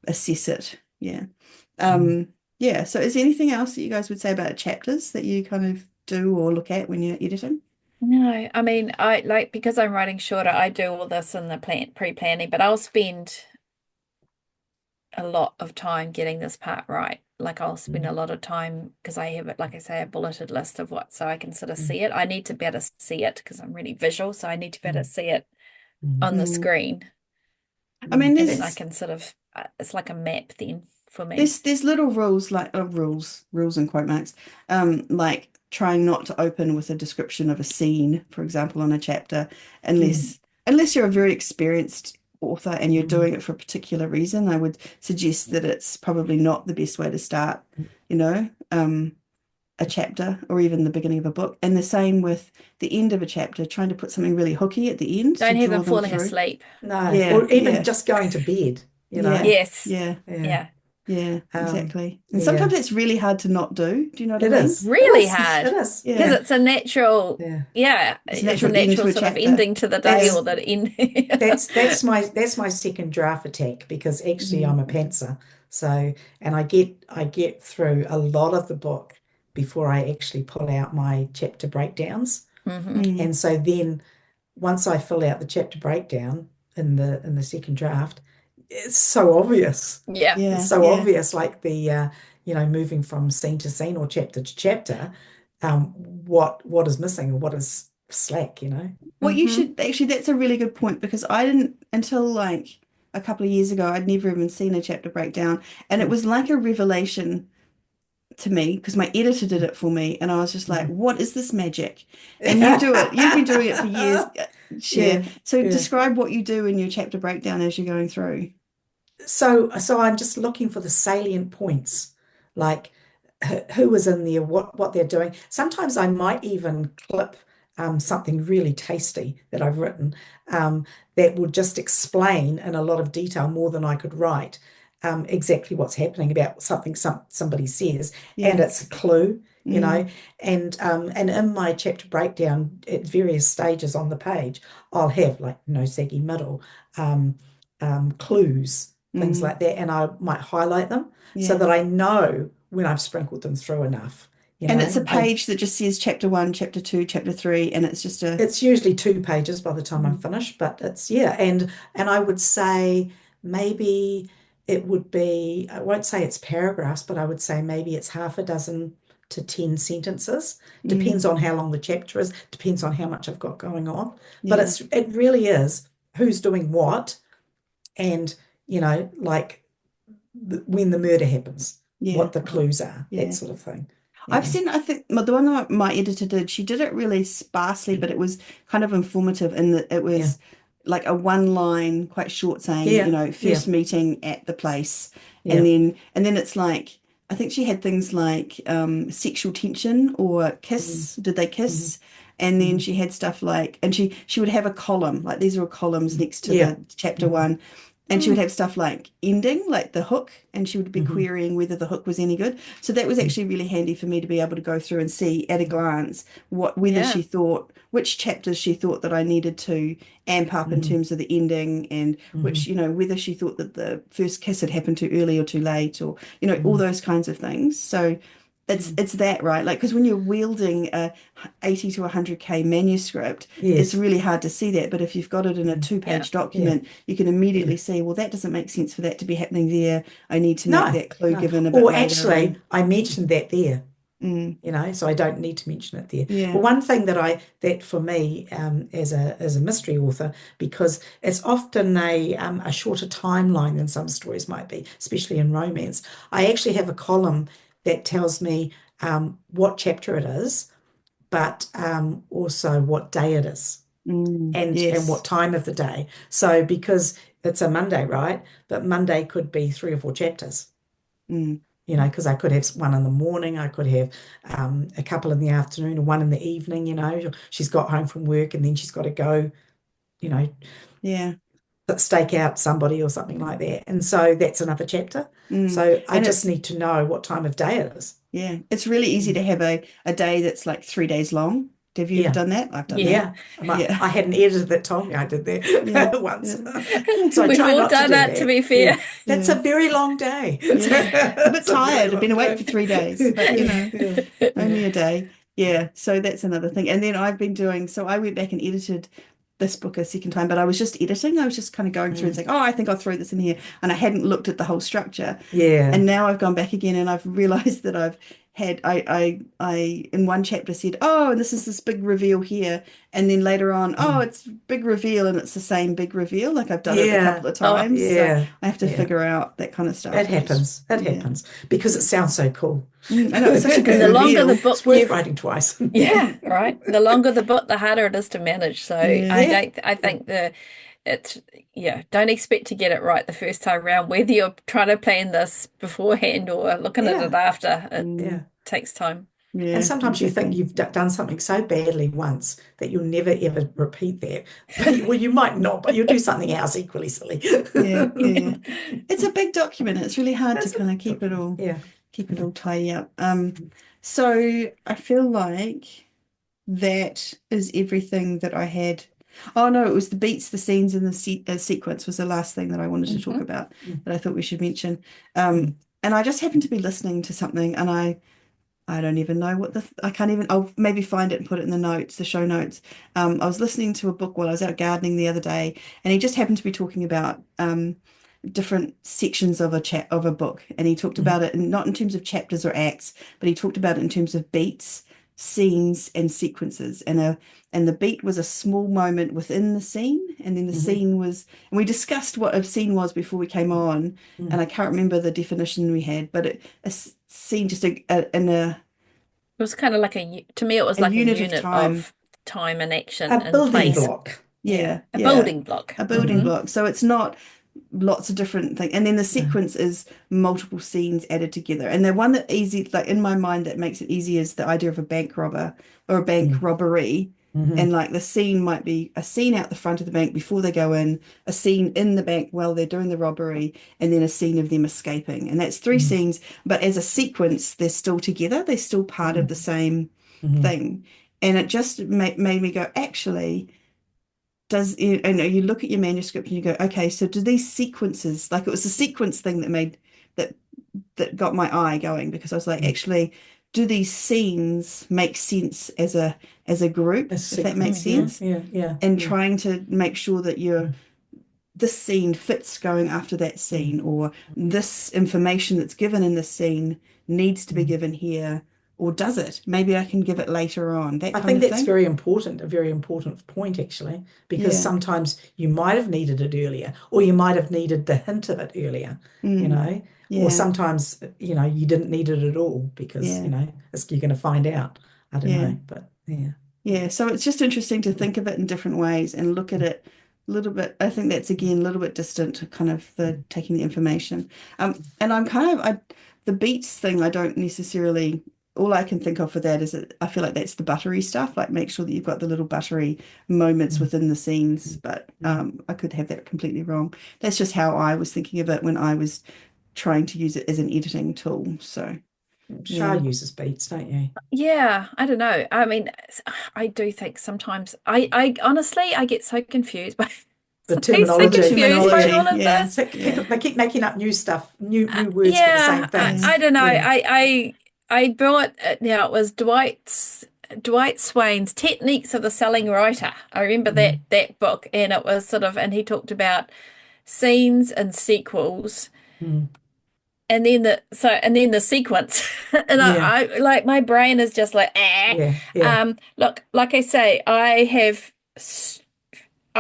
assess it. Yeah. mm. Yeah. So is there anything else that you guys would say about chapters that you kind of do or look at when you're editing? No, I mean, I like because I'm writing shorter, I do all this in the pre-planning, but I'll spend a lot of time getting this part right. Like I'll spend a Mm, lot of time because I have it, like I say, a bulleted list of what, so I can sort of mm, see it. I need to be able to see it because I'm really visual, so I need to be able to mm, see it mm, on the Mm. screen, I mean, and then I can sort of, it's like a map then for me. there's little rules like rules in quote marks, like trying not to open with a description of a scene, for example, on a chapter, mm, unless you're a very experienced author and you're mm, doing it for a particular reason. I would suggest that it's probably not the best way to start, a chapter or even the beginning of a book. And the same with the end of a chapter, trying to put something really hooky at the end to Don't have draw them them falling through. asleep. No, Yeah, or even yeah, just going to bed, you know. yeah, Yes. yeah. Yeah. Yeah. Yeah, Um, exactly. And sometimes yeah. it's really hard to not do. Do you know what I It mean? is. It Really is. hard It is. because Yeah. Yeah. it's a natural, Yeah. yeah, It's a it's a natural end natural to a sort of chapter. ending to the day That's or the end. that's my second draft attack because actually I'm Mm, a pantser. So and I get through a lot of the book before I actually pull out my chapter breakdowns. hmm mm, And so then once I fill out the chapter breakdown in the second draft, it's so obvious. Yeah. It's yeah, so yeah. obvious, like moving from scene to scene or chapter to chapter, what is missing or what is slack. What you hmm should actually, that's a really good point because I didn't until like a couple of years ago, I'd never even seen a chapter breakdown. And it Mm. was like a revelation to me because my editor did it for me. And I was just like, Mhm. what is this magic? And you do it, you've been doing it for years, Yeah, Share. So yeah. describe what you do in your chapter breakdown as you're going through. So I'm just looking for the salient points, like who was in there, what they're doing. Sometimes I might even clip something really tasty that I've written that would just explain in a lot of detail more than I could write exactly what's happening about something somebody says, and Yeah. it's a clue. you know, and in my chapter breakdown at various stages on the page, I'll have like no saggy middle, um, clues, things Mm. like that, and I might highlight them so Yeah. that I know when I've sprinkled them through enough. You And it's a know, page that just says chapter 1, chapter 2, chapter 3, and it's just a it's usually 2 pages by the time I'm mm, finished, but it's yeah, and I would say maybe it would be, I won't say it's paragraphs, but I would say maybe it's half a dozen to 10 sentences. Depends mm, on how long the chapter is, depends on how much I've got going on. But yeah, it really is who's doing what and like when the murder happens, yeah, what the clues are, that yeah. sort of thing. I've Yeah. seen, I think the one that my editor did, she did it really sparsely, but it was kind of informative in that it Yeah. was like a one line, quite short saying, Yeah. first Yeah. meeting at the place. Yeah. And then it's like, I think she had things like sexual tension or Mm, kiss, did they mm, kiss? And then mm, she had stuff like, and she would have a column, like these are all columns mm. next to Yeah. the chapter Mm, one. And she would mm, have stuff like ending, like the hook, and she would be mm, querying whether the hook was any good. So that was mm, actually really handy for me to be able to go through and see at a glance whether Yeah. she thought which chapters she thought that I needed to amp up in mm, terms of the ending, and which, mm, whether she thought that the first kiss had happened too early or too late, or all mm, those kinds of things. So mm. it's that, right? Like, because when you're wielding a 80 to 100K manuscript, it's Yes. really hard to see that. But if you've got it in a Mm. Yeah. two-page Yeah. document, you can Yeah. immediately see, well, that doesn't make sense for that to be happening there. I need to make No, that clue no. given a bit Or later. actually, I mentioned that there, Mm, so I don't need to mention it there. yeah. But one thing that for me, as a mystery author, because it's often a shorter timeline than some stories might be, especially in romance, I actually have a column that tells me what chapter it is, but also what day it is. And what Yes. time of the day. So because it's a Monday, right? But Monday could be 3 or 4 chapters, Mm, because I could have one in the morning, I could have a couple in the afternoon, or one in the evening. She's got home from work and then she's got to go, you know, yeah. stake out somebody or something like that. And so that's another chapter. Mm. So I And just need to know what time of day it is. yeah, it's really easy Mm. to have a day that's like 3 days long. Have you ever Yeah. done that? I've done that. Yeah. Yeah. Yeah. I had an editor that told me I did Yeah. that once. Yeah. So I We've try all not to done do that, to that. be Yeah. fair. That's a Yeah. very long day. Yeah. A bit It's a very tired. I've been long awake for day. 3 days, but Yeah. Yeah. Yeah. only a day. Yeah. So that's another thing. And then I've been doing, so I went back and edited this book a second time, but I was just editing. I was just kind of going through and Mm. saying, oh, I think I'll throw this in here. And I hadn't looked at the whole structure. Yeah. And now I've gone back again and I've realized that I've had I in one chapter said, oh, and this is this big reveal here. And then later on, oh, Mm. it's big reveal and it's the same big reveal. Like I've done it a Yeah. couple of Oh, times. So Yeah. I have to Yeah. figure out that kind of It stuff, which is happens. It yeah. happens because it sounds so cool. I know it's such a and good the longer the reveal. book It's worth you've, writing twice. yeah, right. The longer the book, the harder it is to manage. So Yeah. Yeah. I think it's, yeah, don't expect to get it right the first time around, whether you're trying to plan this beforehand or looking at it Yeah. after. It Mm, Yeah. takes time. And yeah, sometimes you think exactly. you've done something so badly once that you'll never ever repeat that. Well, you might not, but you'll do something else equally silly. Yeah, yeah, yeah. It's a big document. It's really hard to That's a kind of big document. Yeah. keep it Yeah. all tidy up. So I feel like that is everything that I had. Oh no, it was the beats, the scenes, and the sequence was the last thing that I wanted to talk Hmm. about Mm, that I thought we should mention. mm, And I just happened to be listening to something, and I don't even know what I can't even. I'll maybe find it and put it in the notes, the show notes. I was listening to a book while I was out gardening the other day, and he just happened to be talking about different sections of a book, and he talked mm, about it not in terms of chapters or acts, but he talked about it in terms of beats, scenes, and sequences. And the beat was a small moment within the scene, and then the mhm, scene was, and we discussed what a scene was before we came on, and I mm. can't remember the definition we had, but a scene just in It was kind of like to me, it was a like a unit of unit time. of time and action A and building place. block. Yeah, Yeah, a yeah. building block. A building Hmm. block. So it's not lots of different things. And then the No. sequence is multiple scenes added together. And the one that easy, like in my mind, that makes it easy is the idea of a bank robber or a bank Mm, robbery. And like the scene might be a scene out the front of the bank before they go in, a scene in the bank while they're doing the robbery, and then a scene of them escaping. And that's three scenes, but as a sequence, they're still together. They're still part of the same thing. And it just made me go, actually, you look at your manuscript and you go, okay, so do these sequences, like it was the sequence thing that that got my eye going, because I was like, actually, do these scenes make sense as a group, if that makes sense? And trying to make sure that this scene fits going after that scene, or this information that's given in this scene needs to be given here, or does it? Maybe I can give it later on. That I kind think of that's thing. very important, a very important point, actually, because Yeah. sometimes you might have needed it earlier, or you might have needed the hint of it earlier, you know, or Yeah. sometimes, you didn't need it at all because, Yeah. you're going to find out. I don't Yeah. know, but yeah. Yeah, so it's just interesting to think of it in different ways and look at it a little bit. I think that's again a little bit distant to kind of the taking the information. And I'm kind of the beats thing, I don't necessarily, all I can think of for that is that I feel like that's the buttery stuff, like make sure that you've got the little buttery moments within the scenes, but I could have that completely wrong. That's just how I was thinking of it when I was trying to use it as an editing tool. So Shah uses beats, don't you? Yeah, I don't know. I mean, I do think sometimes I honestly I get so confused by The so terminology. confused by all of Yeah. this. They keep making up new stuff, new words for the same Yeah, things. I don't know. Yeah. I bought now it was Dwight Swain's Techniques of the Selling Writer. I remember that book, and it was and he talked about scenes and sequels. And then the sequence, and Yeah. I like my brain is just like, Yeah. Look, like I say, I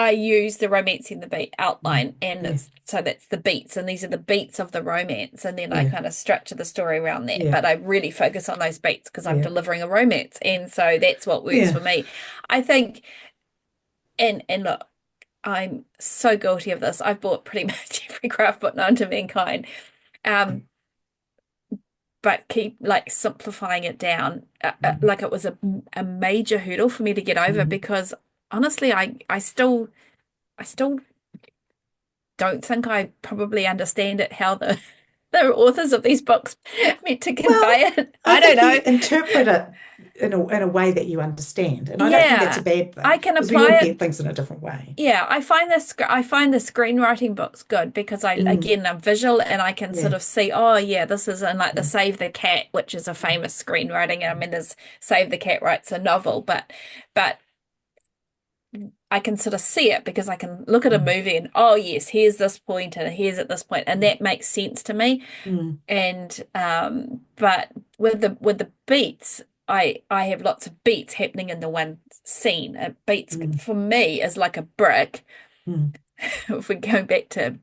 use the romancing the beat outline, and so that's the beats, and these are the beats of the romance, and then I kind of structure the story around that. But I really focus on those beats because I'm delivering a romance, and so that's what works for me. I think, and look, I'm so guilty of this. I've bought pretty much every craft book known to mankind. But keep like simplifying it down. Like it was a major hurdle for me to get over because honestly, I still don't think I probably understand it how the authors of these books meant to convey it. I don't know. You interpret it in a way that you understand, and I don't think that's a bad thing. I can because we apply all it. get things in a different way. Yeah, I find the screenwriting books good because again I'm visual and I can sort of see, oh yeah, this is in like the Save the Cat, which is a famous screenwriting. I mean, there's Save the Cat writes a novel, but I can sort of see it because I can look at a movie and oh yes, here's this point and here's at this point, and that makes sense to me. And but with the beats, I have lots of beats happening in the one scene. Beats for me is like a brick. If we're going back to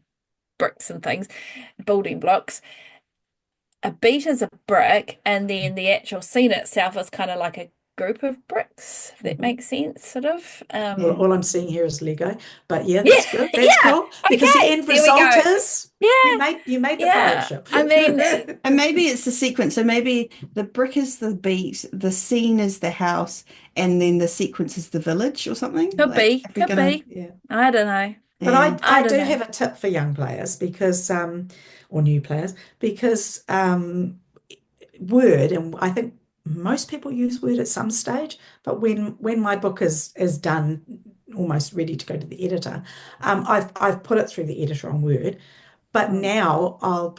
bricks and things, building blocks, a beat is a brick, and then the actual scene itself is kind of like a group of bricks, if that makes sense, sort of. Well, all I'm seeing here is Lego, but that's good. That's cool because the end result is you made the pirate ship. I mean, and maybe it's the sequence. So maybe the brick is the beat, the scene is the house, and then the sequence is the village or something. Could be. Yeah. I don't know. But I do have a tip for young players because, or new players, because Word, and I think most people use Word at some stage, but when my book is done, almost ready to go to the editor, I've put it through the editor on Word, but now I'll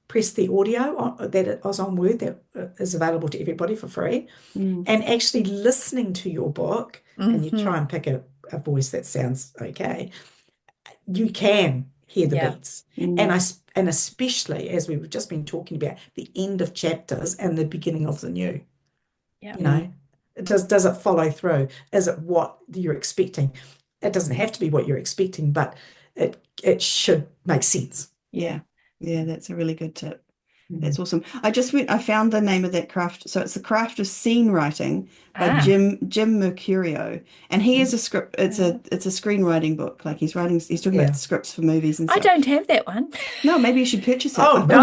press the audio that it was on Word that is available to everybody for free, and actually listening to your book, and you try and pick a voice that sounds okay, you can hear the beats, and especially as we've just been talking about the end of chapters and the beginning of the new. Does it follow through? Is it what you're expecting? It doesn't have to be what you're expecting, but it should make sense. Yeah, that's a really good tip. That's awesome. I found the name of that craft. So it's the Craft of Scene Writing by Jim Mercurio. And he is a script, it's a screenwriting book. Like he's talking about scripts for movies and stuff. I don't have that one. No, maybe you should purchase it. Oh, no.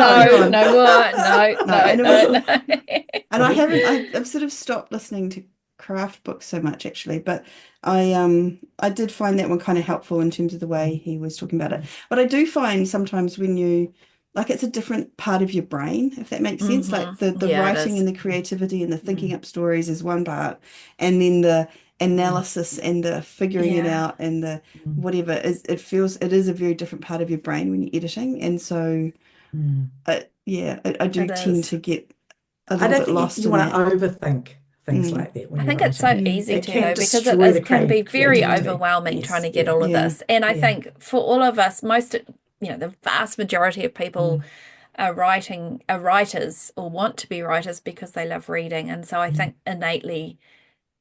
And I've sort of stopped listening to craft books so much actually, but I did find that one kind of helpful in terms of the way he was talking about it. But I do find sometimes when you like it's a different part of your brain, if that makes sense. Like the Yeah, it writing is. and the creativity and the thinking up stories is one part, and then the analysis and the figuring it Yeah. out and the whatever is it is a very different part of your brain when you're editing. And so I do It tend is. to get a I little don't bit think lost you in want to that. overthink things like that when I you're think it's so writing. easy It to can though, because it destroy the can be very creativity. overwhelming trying Yes, to get yeah, all of Yeah. this. And I yeah. think for all of us, the vast majority of people are writers or want to be writers because they love reading. And so I think innately,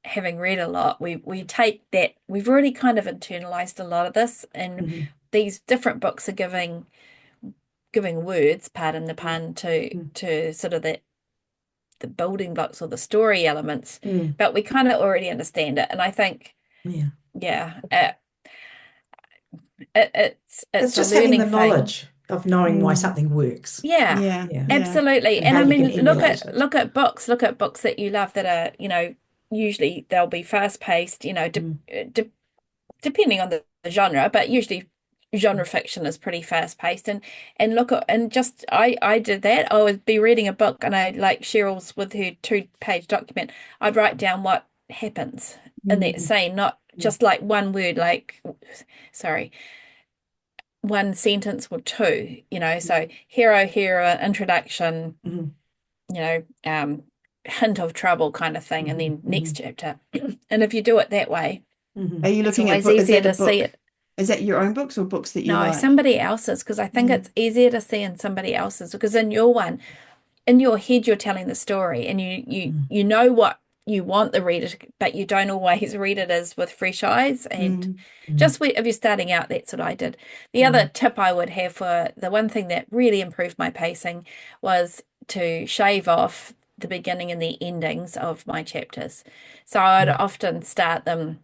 having read a lot, we take that, we've already kind of internalized a lot of this, and these different books are giving words, pardon the pun, to sort of the building blocks or the story elements, but we kind of already understand it. And I think, it's It's a just having learning the thing. knowledge of knowing why something works. Yeah, Yeah. absolutely. And And how I you can mean, emulate it. look at books that you love that are, usually they'll be fast paced, depending on the genre, but usually genre fiction is pretty fast paced. And look at, and just I did that. I would be reading a book and I like Cheryl's with her 2-page document. I'd write down what happens in that scene, not just like one word, sorry, one sentence or two, so hero, introduction, hint of trouble kind of thing, and then next chapter. And if you do it that way, Are you it's looking at always easier to see book? it. Is that your own books or books that you No, like? somebody else's, because I think it's easier to see in somebody else's, because in your head you're telling the story and you know what you want the reader to, but you don't always read it as with fresh eyes. And just if you're starting out, that's what I did. The other tip I would have, for the one thing that really improved my pacing, was to shave off the beginning and the endings of my chapters. So I'd often start them,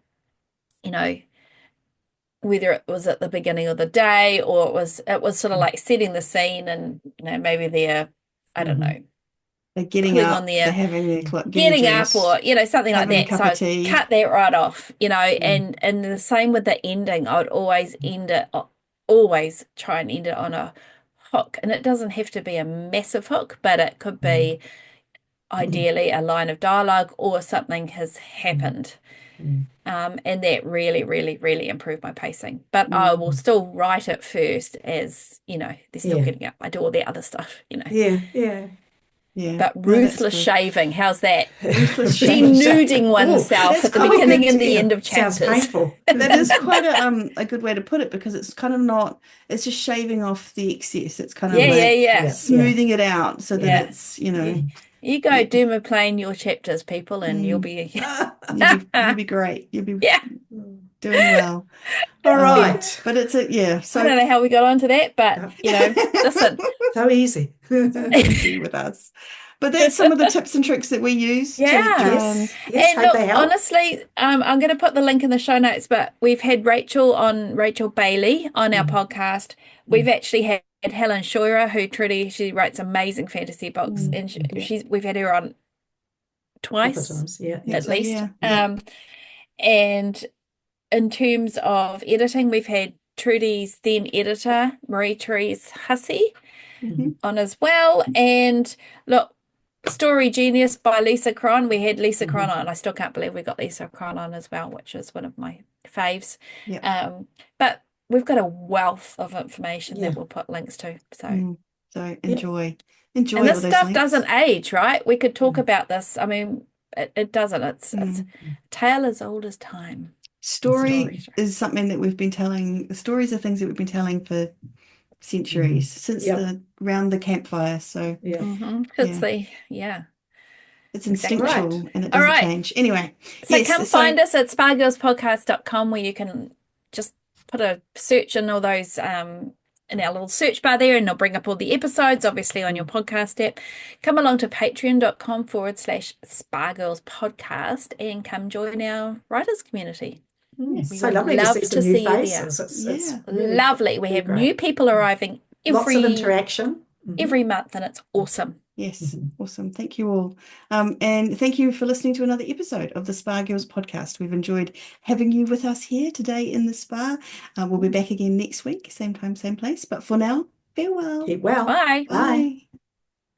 whether it was at the beginning of the day or it was sort of like setting the scene, and maybe they're, I don't know, They're getting pulling on up, they're their having their getting getting up, dressed, or something like having a that. cup So of I'd tea. cut that right off, and the same with the ending. I would always always try and end it on a hook, and it doesn't have to be a massive hook, but it could be ideally a line of dialogue or something has happened. And that really, really, really improved my pacing. But I will still write it first, as they're still getting up. I do all the other stuff, Yeah. But No, that's ruthless good. shaving, how's that? Ruthless shaving. Denuding oneself that's at the quite beginning good and the too. end of Sounds chapters. painful. That is quite a good way to put it, because it's kind of not, it's just shaving off the excess. It's kind of like Yeah. smoothing it out so that Yeah. it's, You go dermaplane your chapters, people, and you'll be you'll be great. You'll be doing well. All right. But it's I so don't know how we got onto that, but listen. So easy. easy with us. But that's some of the tips and tricks that we use to try and Yes, And hope look, they help. honestly, I'm going to put the link in the show notes, but we've had Rachel Bailey on our podcast. We've actually had Helen Scheuerer, who truly, she writes amazing fantasy books, and we've had her on Couple of twice times. Yeah. at least. yeah. And in terms of editing, we've had Trudy's then editor, Marie-Therese Hussey, on as well. And look, Story Genius by Lisa Cron. We had Lisa Cron on. I still can't believe we got Lisa Cron on as well, which is one of my faves. Yeah. But we've got a wealth of information that we'll put links to. So enjoy and all this those stuff links. doesn't age, right? We could talk about this. I mean, it doesn't. It's a tale as old as time. Story is something that we've been telling. Stories are things that we've been telling for centuries, since around the campfire. So it's instinctual and it doesn't change. Anyway, so come find us at spargirlspodcast.com, where you can just put a search in all those in our little search bar there, and it'll bring up all the episodes, obviously, on your podcast app. Come along to patreon.com/spargirlspodcast and come join our writers community. So lovely to see some new faces. It's really lovely. We have new people arriving lots of interaction. every month, and it's awesome. Yes, awesome. Thank you all. And thank you for listening to another episode of the Spa Girls podcast. We've enjoyed having you with us here today in the spa. We'll be back again next week, same time, same place. But for now, farewell. Keep well. Bye. Bye.